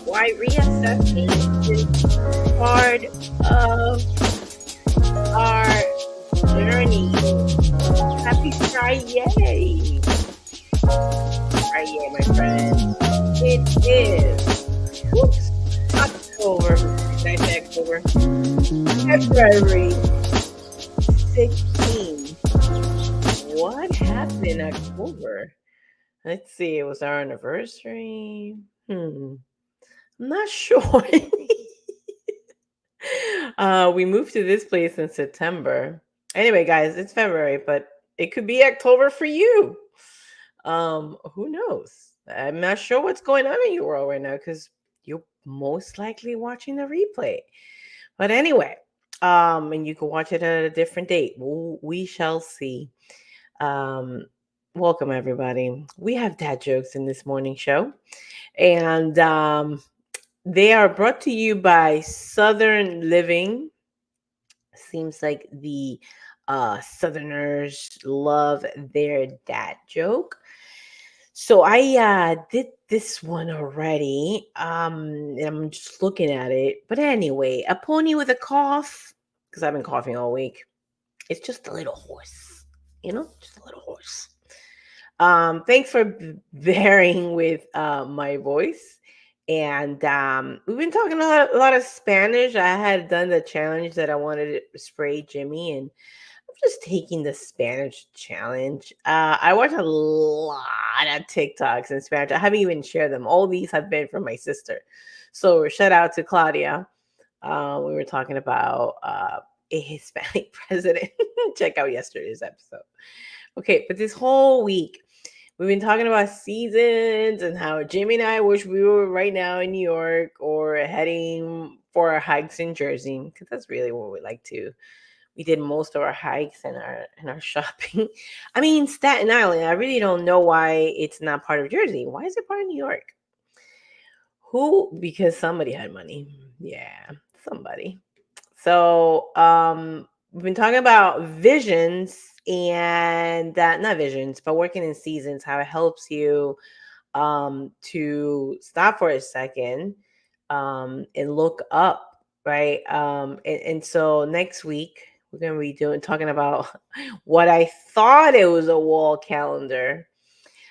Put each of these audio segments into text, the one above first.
Why reassessing is part of our journey. Happy Friday! Friday, my friend. It is October. Did I say October? February 16th. What happened in October? Let's see. It was our anniversary. I'm not sure. We moved to this place in September. Anyway, guys, it's February, but it could be October for you. Who knows? I'm not sure what's going on in your world right now because you're most likely watching the replay. But anyway, and you can watch it at a different date. We shall see. Um, welcome everybody. We have dad jokes in this morning show, and they are brought to you by Southern Living. Seems like the Southerners love their dad joke. So I did this one already. And I'm just looking at it. But anyway, a pony with a cough, because I've been coughing all week. It's just a little horse, just a little horse. Thanks for bearing with my voice. And we've been talking a lot of Spanish. I had done the challenge that I wanted to spray Jimmy, and I'm just taking the Spanish challenge. I watch a lot of TikToks in Spanish. I haven't even shared them. All these have been from my sister. So shout out to Claudia. We were talking about a Hispanic president. Check out yesterday's episode. Okay, but this whole week, we've been talking about seasons and how Jimmy and I wish we were right now in New York or heading for our hikes in Jersey, because that's really what we like to. We did most of our hikes and our shopping. I mean, Staten Island. I really don't know why it's not part of Jersey. Why is it part of New York? Who? Because somebody had money. Yeah, somebody. So we've been talking about visions and that not visions, but working in seasons, how it helps you to stop for a second and look up, right? And so next week we're gonna be talking about what I thought it was a wall calendar.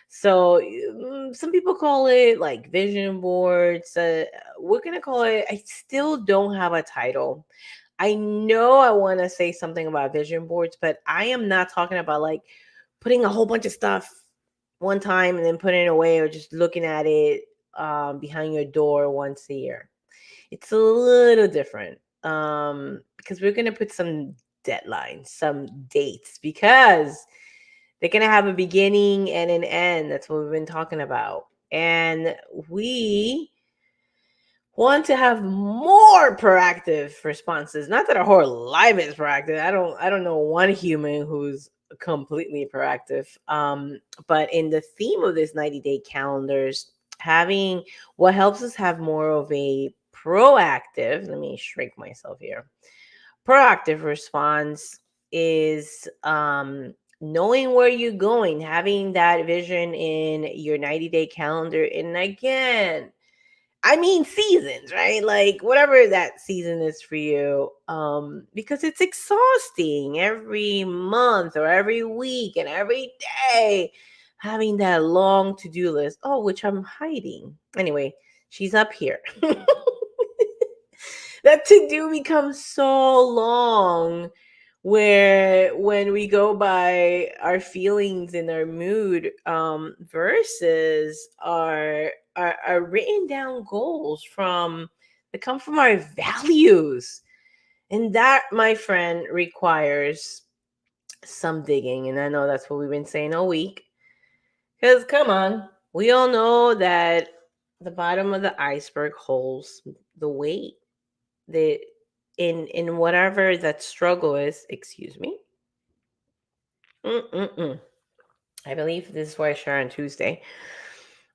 So some people call it like vision boards. We're gonna call it. I still don't have a title. I know I want to say something about vision boards, but I am not talking about like putting a whole bunch of stuff one time and then putting it away, or just looking at it behind your door once a year. It's a little different because we're gonna put some deadlines, some dates, because they're going to have a beginning and an end. That's what we've been talking about. And we want to have more proactive responses. Not that our whole life is proactive. I don't know one human who's completely proactive. But in the theme of this 90-day calendars, having what helps us have more of a proactive, let me shrink myself here. Proactive response is knowing where you're going, having that vision in your 90-day calendar. And again, I mean seasons, right? Like whatever that season is for you, because it's exhausting every month or every week and every day having that long to-do list. Oh, which I'm hiding. Anyway, she's up here. That to-do becomes so long where when we go by our feelings and our mood versus our written down goals from that come from our values. And that, my friend, requires some digging. And I know that's what we've been saying all week. Because come on, we all know that the bottom of the iceberg holds the weight that in whatever that struggle is. Excuse me. I believe this is why I share on Tuesday.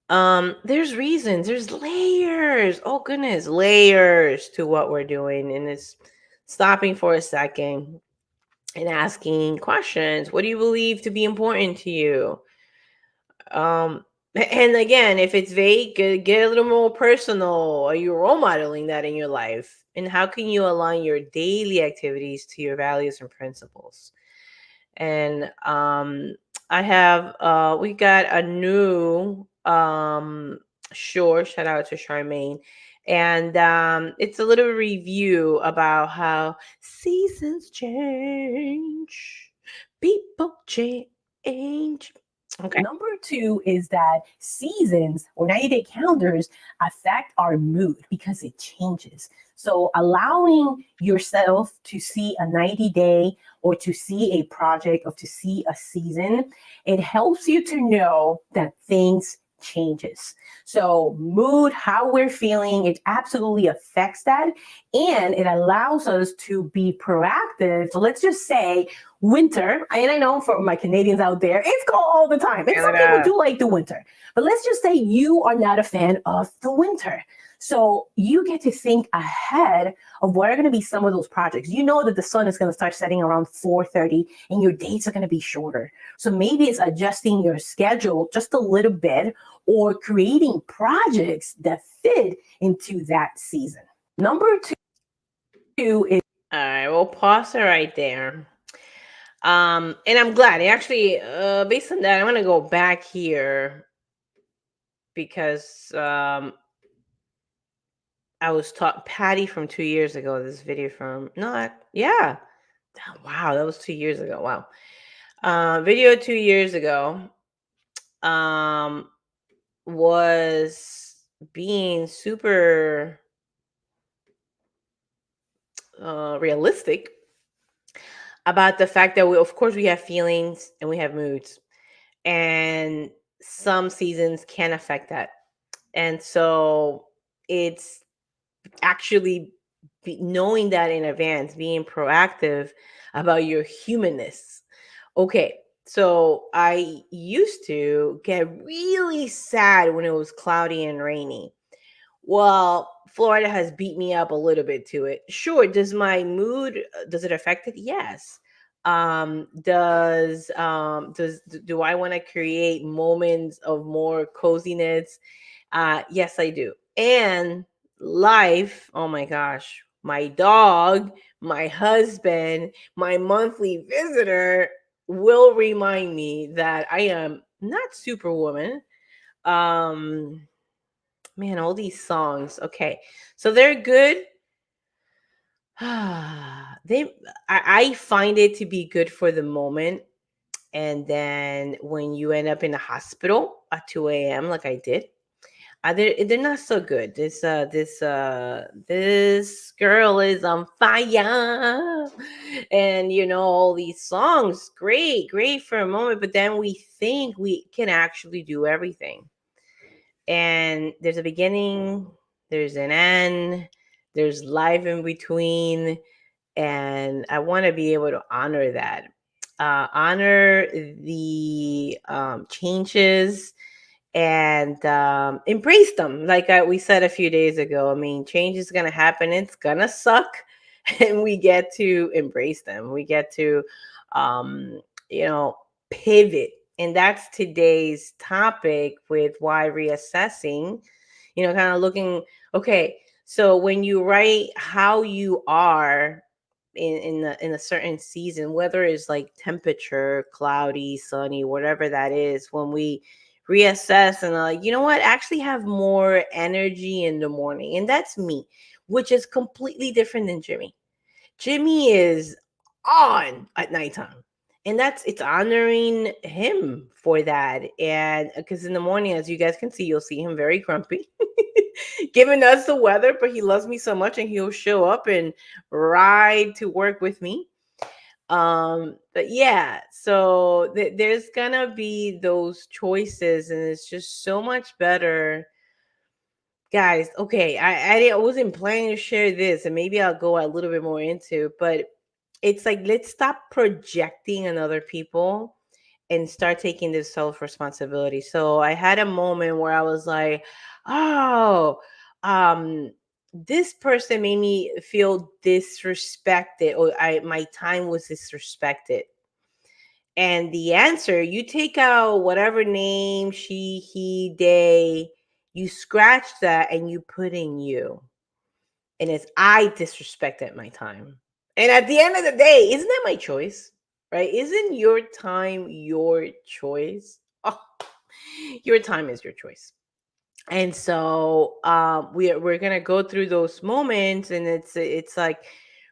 There's reasons, there's layers. Oh goodness, layers to what we're doing. And it's stopping for a second and asking questions. What do you believe to be important to you? And again, if it's vague, get a little more personal. Are you role modeling that in your life? And how can you align your daily activities to your values and principles? And I have we got a new short, shout out to Charmaine. And it's a little review about how seasons change, people change. Okay. Number two is that seasons or 90-day calendars affect our mood because it changes. So, allowing yourself to see a 90-day or to see a project or to see a season, it helps you to know that things changes. So, mood, how we're feeling, it absolutely affects that. And it allows us to be proactive. So, let's just say winter, and I know for my Canadians out there, it's cold all the time. And some people Canada. do like the winter. But let's just say you are not a fan of the winter. So you get to think ahead of what are going to be some of those projects. You know that the sun is going to start setting around 4:30 and your dates are going to be shorter. So maybe it's adjusting your schedule just a little bit or creating projects that fit into that season. Number two is All right, we'll pause it right there. And I'm glad actually, based on that, I'm gonna go back here because I was taught Patty from 2 years ago. This video from no, yeah, oh, wow, that was 2 years ago. Wow, video 2 years ago, um, was being super realistic about the fact that we, of course, we have feelings and we have moods, and some seasons can affect that. And so it's actually knowing that in advance, being proactive about your humanness. Okay, so I used to get really sad when it was cloudy and rainy. Well, Florida has beat me up a little bit to it. Sure, does my mood, does it affect it? Yes. Do I want to create moments of more coziness? Yes, I do. And life, oh my gosh, my dog, my husband, my monthly visitor will remind me that I am not superwoman. Um, Man, all these songs. Okay. So they're good. they I find it to be good for the moment. And then when you end up in the hospital at 2 a.m., like I did, they're not so good. This girl is on fire, and all these songs, great for a moment, but then we think we can actually do everything. And there's a beginning, there's an end, there's life in between, and I want to be able to honor that. Honor the changes, and embrace them. Like we said a few days ago, I mean, change is going to happen, it's going to suck, and we get to embrace them. We get to, um, you know, pivot. And that's today's topic with why reassessing, kind of looking, okay, so when you write how you are in a certain season, whether it's like temperature, cloudy, sunny, whatever that is, when we reassess and like, you know what, actually have more energy in the morning. And that's me, which is completely different than Jimmy. Jimmy is on at nighttime. And it's honoring him for that. And because in the morning, as you guys can see, you'll see him very grumpy, giving us the weather, but he loves me so much and he'll show up and ride to work with me. But yeah, so there's gonna be those choices, and it's just so much better. Guys, okay, I wasn't planning to share this, and maybe I'll go a little bit more into, but it's like, let's stop projecting on other people and start taking this self responsibility. So I had a moment where I was like, oh, um, this person made me feel disrespected, or my time was disrespected. And the answer, you take out whatever name, she, he, they, you scratch that and you put in you. And it's I disrespected my time. And at the end of the day, isn't that my choice? Right? Isn't your time your choice? Oh, your time is your choice. And so we're gonna go through those moments, and it's like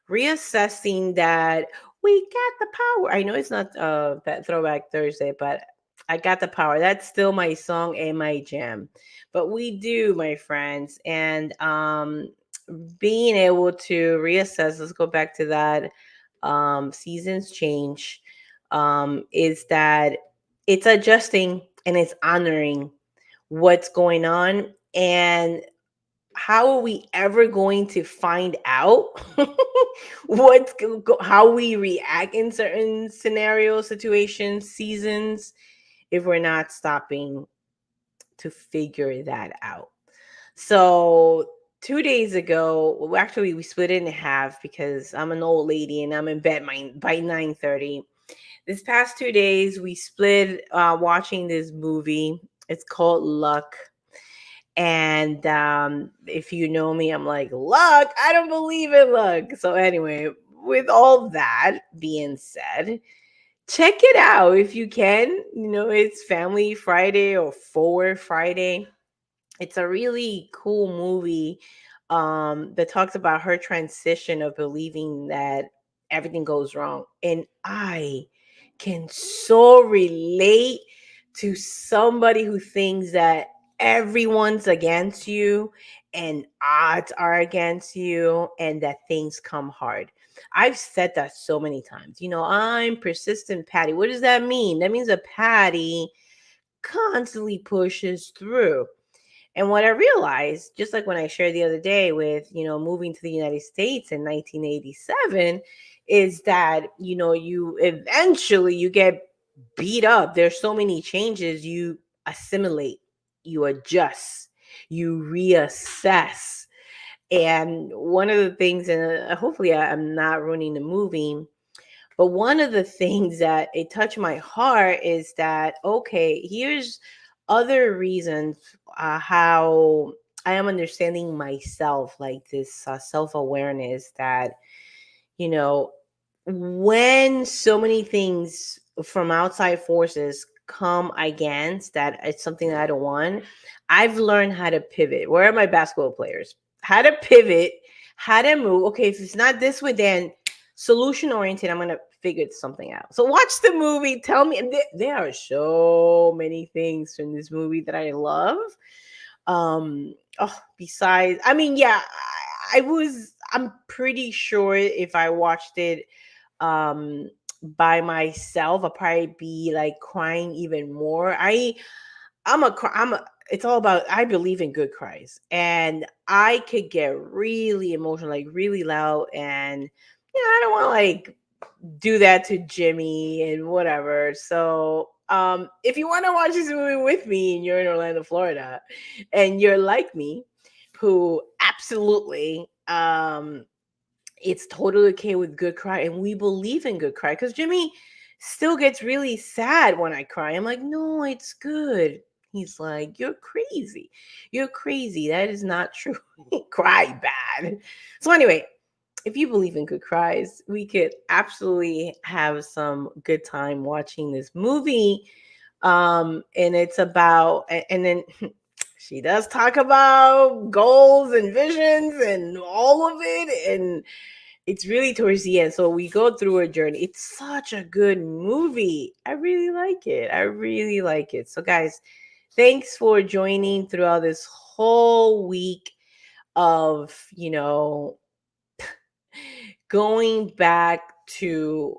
reassessing that we got the power. I know it's not that Throwback Thursday, but I got the power. That's still my song and my jam. But we do, my friends, and being able to reassess. Let's go back to that. Seasons change. Is that it's adjusting and it's honoring what's going on, and how are we ever going to find out how we react in certain scenarios, situations, seasons, if we're not stopping to figure that out? So 2 days ago, well, actually we split it in half because I'm an old lady and I'm in bed by 9:30. This past 2 days we split watching this movie. It's called Luck. And if you know me, I'm like, luck, I don't believe in luck. So anyway, with all that being said, check it out if you can. It's Family Friday or Forward Friday. It's a really cool movie that talks about her transition of believing that everything goes wrong. And I can so relate to somebody who thinks that everyone's against you and odds are against you and that things come hard. I've said that so many times. I'm persistent Patty. What does that mean? That means a Patty constantly pushes through. And what I realized, just like when I shared the other day with, moving to the United States in 1987, is that, you eventually you get beat up. There's so many changes. You assimilate, you adjust, you reassess. And one of the things, and hopefully I'm not ruining the movie, but one of the things that it touched my heart is that, okay, here's other reasons how I am understanding myself, like this self awareness that, you know, when so many things from outside forces come against that, it's something that I don't want. I've learned how to pivot. Where are my basketball players? How to pivot, how to move. Okay, if it's not this way, then solution oriented. I'm gonna figure something out. So watch the movie. Tell me. There are so many things from this movie that I love. Besides, I mean, yeah, I'm pretty sure if I watched it by myself, I'll probably be like crying even more. It's all about, I believe in good cries, and I could get really emotional, like really loud, and I don't want to like do that to Jimmy and whatever. So if you want to watch this movie with me and you're in Orlando, Florida, and you're like me, who absolutely it's totally okay with good cry, and we believe in good cry, because Jimmy still gets really sad when I cry. I'm like, no, it's good. He's like, you're crazy. You're crazy. That is not true. Cry bad. So anyway, if you believe in good cries, we could absolutely have some good time watching this movie. And it's about, and then she does talk about goals and visions and all of it. And it's really towards the end. So we go through a journey. It's such a good movie. I really like it. I really like it. So, guys, thanks for joining throughout this whole week of, going back to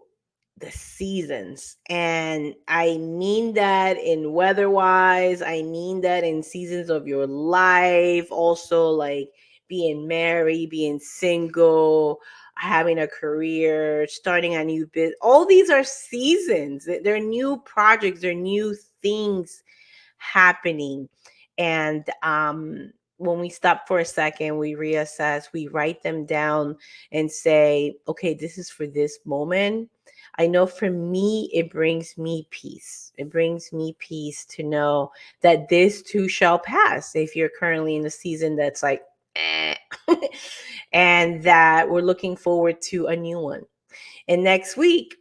the seasons. And I mean that in weather wise, I mean that in seasons of your life, also like being married, being single, having a career, starting a new business. All these are seasons. They're new projects, they're new things happening. And when we stop for a second, we reassess, we write them down and say, okay, this is for this moment. I know for me, it brings me peace. It brings me peace to know that this too shall pass. If you're currently in a season that's like, eh, and that we're looking forward to a new one. And next week,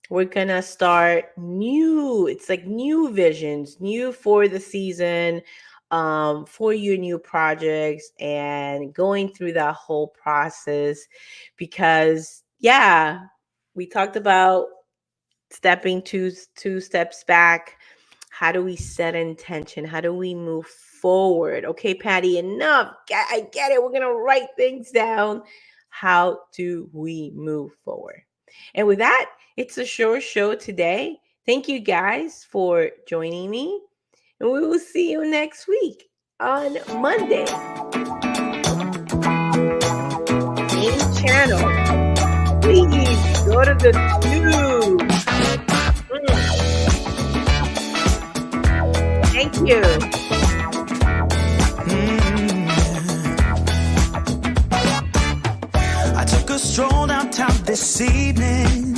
we're gonna start new. It's like new visions, new for the season, for your new projects, and going through that whole process. Because yeah, we talked about stepping two steps back. How do we set intention? How do we move forward? Okay, Patty, enough. I get it. We're gonna write things down. How do we move forward? And with that, it's a short show today. Thank you guys for joining me. And we will see you next week on Monday. Same channel. Please go to the tube. Thank you. I took a stroll downtown this evening.